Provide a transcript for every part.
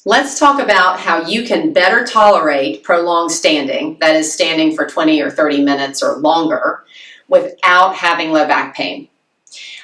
Let's talk about how you can better tolerate prolonged standing, that is standing for 20 or 30 minutes or longer, without having low back pain.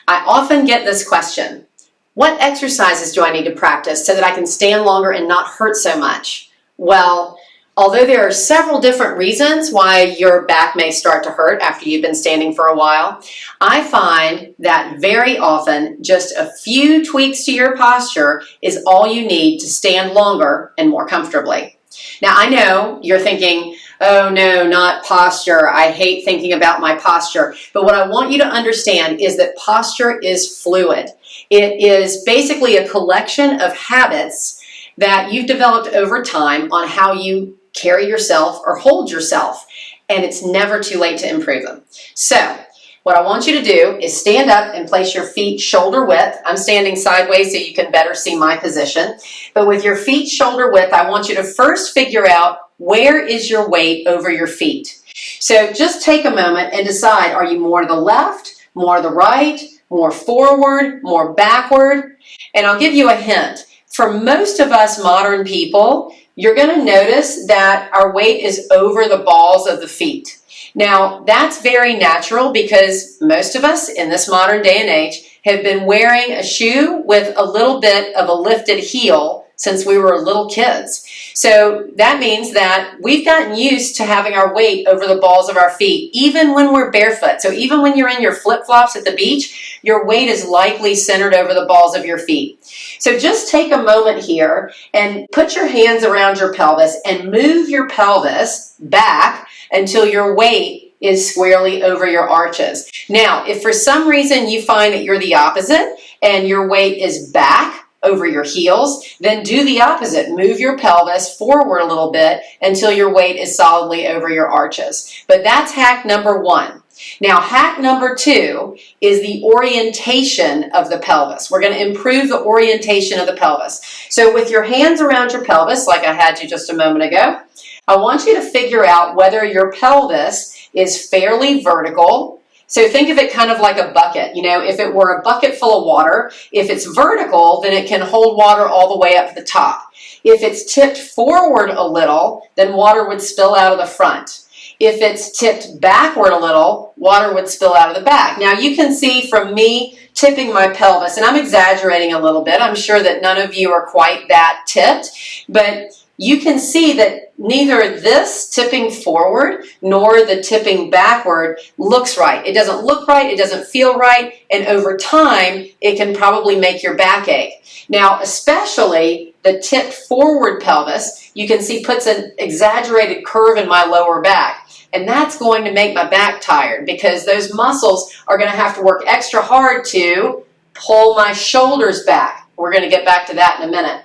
I often get this question: what exercises do I need to practice so that I can stand longer and not hurt so much? Well, although there are several different reasons why your back may start to hurt after you've been standing for a while, I find that very often just a few tweaks to your posture is all you need to stand longer and more comfortably. Now, I know you're thinking, oh no, not posture. I hate thinking about my posture. But what I want you to understand is that posture is fluid. It is basically a collection of habits that you've developed over time on how you carry yourself or hold yourself, and it's never too late to improve them. So what I want you to do is stand up and place your feet shoulder width. I'm standing sideways so you can better see my position. But with your feet shoulder width, I want you to first figure out where is your weight over your feet. So just take a moment and decide, are you more to the left, more to the right, more forward, more backward? And I'll give you a hint. For most of us modern people, you're going to notice that our weight is over the balls of the feet. Now, that's very natural because most of us in this modern day and age have been wearing a shoe with a little bit of a lifted heel since we were little kids. So that means that we've gotten used to having our weight over the balls of our feet, even when we're barefoot. So even when you're in your flip-flops at the beach, your weight is likely centered over the balls of your feet. So just take a moment here and put your hands around your pelvis and move your pelvis back until your weight is squarely over your arches. Now, if for some reason you find that you're the opposite and your weight is back over your heels, then do the opposite. Move your pelvis forward a little bit until your weight is solidly over your arches. But that's hack number one. Now, hack number two is the orientation of the pelvis. We're going to improve the orientation of the pelvis. So with your hands around your pelvis, like I had you just a moment ago, I want you to figure out whether your pelvis is fairly vertical. So think of it kind of like a bucket. You know, if it were a bucket full of water, if it's vertical, then it can hold water all the way up to the top. If it's tipped forward a little, then water would spill out of the front. If it's tipped backward a little, water would spill out of the back. Now you can see from me tipping my pelvis, and I'm exaggerating a little bit. I'm sure that none of you are quite that tipped, but you can see that neither this tipping forward nor the tipping backward looks right. It doesn't look right, it doesn't feel right, and over time, it can probably make your back ache. Now, especially the tipped forward pelvis, you can see puts an exaggerated curve in my lower back. And that's going to make my back tired because those muscles are going to have to work extra hard to pull my shoulders back. We're going to get back to that in a minute.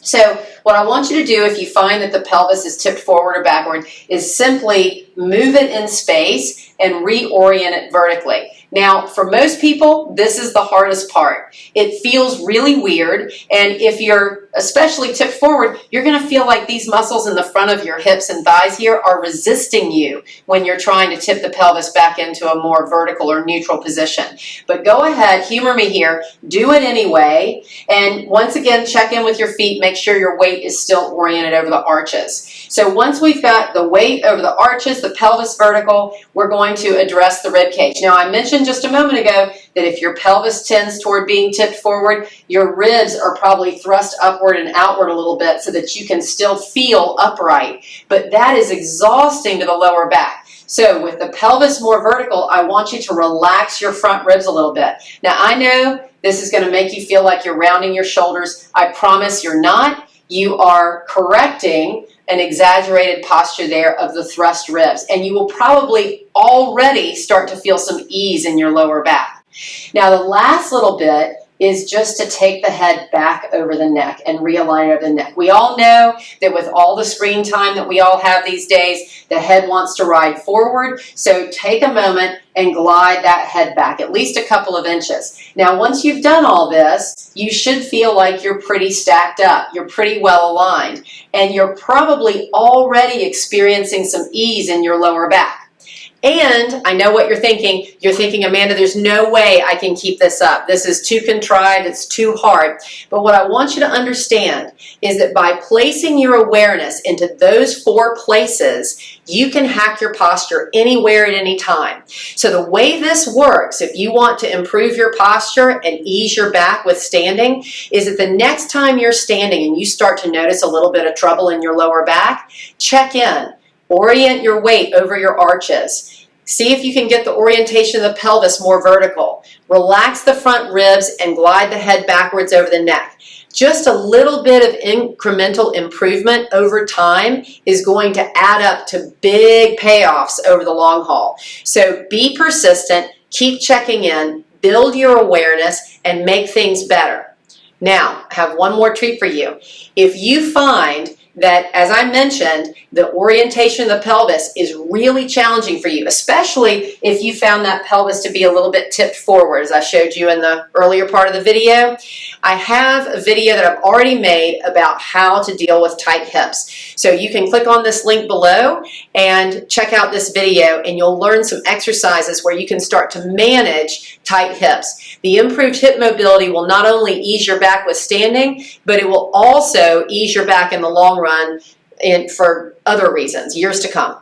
So what I want you to do if you find that the pelvis is tipped forward or backward is simply move it in space and reorient it vertically. Now, for most people, this is the hardest part. It feels really weird, and if you're especially tipped forward, you're going to feel like these muscles in the front of your hips and thighs here are resisting you when you're trying to tip the pelvis back into a more vertical or neutral position. But go ahead, humor me here, do it anyway, and once again, check in with your feet, make sure your weight is still oriented over the arches. So once we've got the weight over the arches, the pelvis vertical, we're going to address the rib cage. Now, I mentioned just a moment ago that if your pelvis tends toward being tipped forward, your ribs are probably thrust upward and outward a little bit so that you can still feel upright. But that is exhausting to the lower back. So with the pelvis more vertical, I want you to relax your front ribs a little bit. Now, I know this is going to make you feel like you're rounding your shoulders. I promise you're not. You are correcting an exaggerated posture there of the thrust ribs, and you will probably already start to feel some ease in your lower back. Now, the last little bit is just to take the head back over the neck and realign over the neck. We all know that with all the screen time that we all have these days, the head wants to ride forward. So take a moment and glide that head back at least a couple of inches. Now, once you've done all this, you should feel like you're pretty stacked up. You're pretty well aligned, and you're probably already experiencing some ease in your lower back. And I know what you're thinking. You're thinking, Amanda, there's no way I can keep this up. This is too contrived. It's too hard. But what I want you to understand is that by placing your awareness into those 4 places, you can hack your posture anywhere at any time. So the way this works, if you want to improve your posture and ease your back with standing, is that the next time you're standing and you start to notice a little bit of trouble in your lower back, check in. Orient your weight over your arches. See if you can get the orientation of the pelvis more vertical. Relax the front ribs and glide the head backwards over the neck. Just a little bit of incremental improvement over time is going to add up to big payoffs over the long haul. So be persistent, keep checking in, build your awareness, and make things better. Now, I have one more treat for you. If you find that, as I mentioned, the orientation of the pelvis is really challenging for you, especially if you found that pelvis to be a little bit tipped forward, as I showed you in the earlier part of the video. I have a video that I've already made about how to deal with tight hips. So you can click on this link below and check out this video, and you'll learn some exercises where you can start to manage tight hips. The improved hip mobility will not only ease your back with standing, but it will also ease your back in the long run for other reasons, years to come.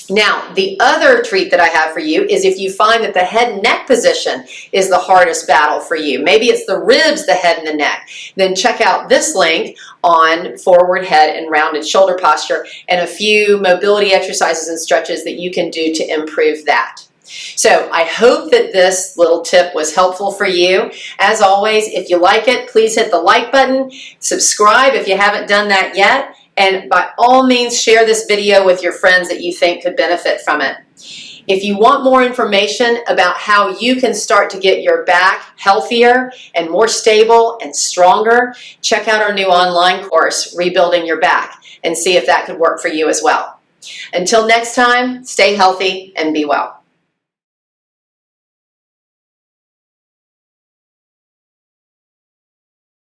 Now, the other treat that I have for you is if you find that the head and neck position is the hardest battle for you, maybe it's the ribs, the head, and the neck, then check out this link on forward head and rounded shoulder posture and a few mobility exercises and stretches that you can do to improve that. So I hope that this little tip was helpful for you. As always, if you like it, please hit the like button, subscribe if you haven't done that yet, and by all means share this video with your friends that you think could benefit from it. If you want more information about how you can start to get your back healthier and more stable and stronger, check out our new online course, Rebuilding Your Back, and see if that could work for you as well. Until next time, stay healthy and be well.